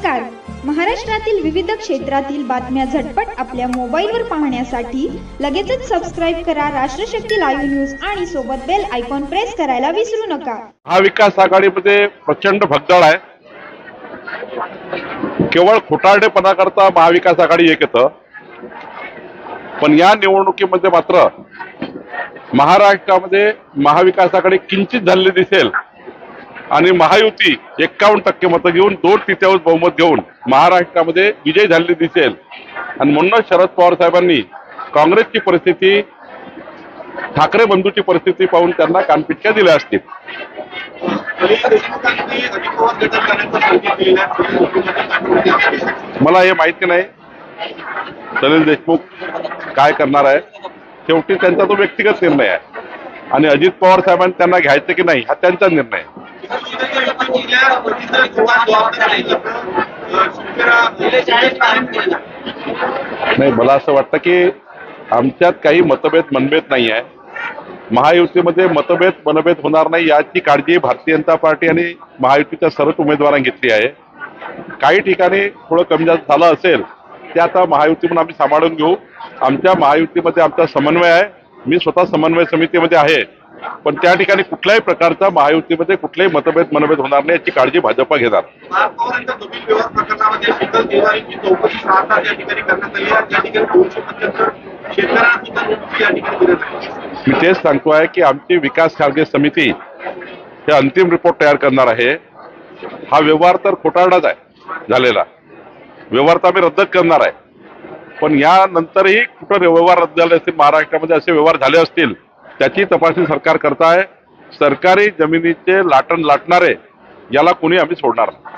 नमस्कार. महाराष्ट्रातील विविध क्षेत्रातील बातम्या झटपट आपल्या मोबाईलवर पाहण्यासाठी लगेचच सबस्क्राइब करा राष्ट्रशक्ती लाईव्ह न्यूज आणि सोबत बेल आयकॉन प्रेस करायला विसरू नका. महाविकास आघाडीमध्ये प्रचंड भगदाड आहे. केवळ खोटारडेपणा करता महाविकास आघाडी एक येतं, पण या निवडणुकीमध्ये मात्र महाराष्ट्रामध्ये महाविकास आघाडी किंचित झालेली दिसेल आणि महायुती 51% मतं घेऊन 2/3 बहुमत घेऊन महाराष्ट्रामध्ये विजय झालेली दिसेल. आणि म्हणूनच शरद पवार साहेबांनी काँग्रेसची परिस्थिती, ठाकरे बंधूची परिस्थिती पाहून त्यांना कानपिटक्या दिल्या असतील. मला हे माहिती नाही सलील देशमुख काय करणार आहे. शेवटी त्यांचा तो व्यक्तिगत निर्णय आहे आणि अजित पवार साहेबांनी त्यांना घ्यायचं की नाही हा त्यांचा निर्णय आहे. नाही, मला असं वाटतं की आमच्यात काही मतभेद मनभेद नाही आहे. महायुतीमध्ये मतभेद मनभेद होणार नाही याची काळजी भारतीय जनता पार्टी आणि महायुतीच्या सर्वच उमेदवारांनी घेतली आहे. काही ठिकाणी थोडं कमी जास्त झालं असेल ते आता महायुतीतून आम्ही सांभाळून घेऊ. आमच्या महायुतीमध्ये आमचा समन्वय आहे. मी स्वतः समन्वय समितीमध्ये आहे, पण त्या ठिकाणी कुठल्याही प्रकारचा महायुतीमध्ये कुठलेही मतभेद मनभेद होणार नाही याची काळजी भाजपा घेणार. मी तेच सांगतोय की आमची विकास खारगे समिती हे अंतिम रिपोर्ट तयार करणार आहे. हा व्यवहार तर खोटारडाच आहे झालेला. व्यवहार तर आम्ही रद्द करणार आहे, पण यानंतरही कुठं व्यवहार रद्द झाले असतील, महाराष्ट्रामध्ये असे व्यवहार झाले असतील त्याची तपासणी सरकार करताय. सरकारी जमिनीचे लाटण लाटणारे याला कोणी आम्ही सोडणार नाही.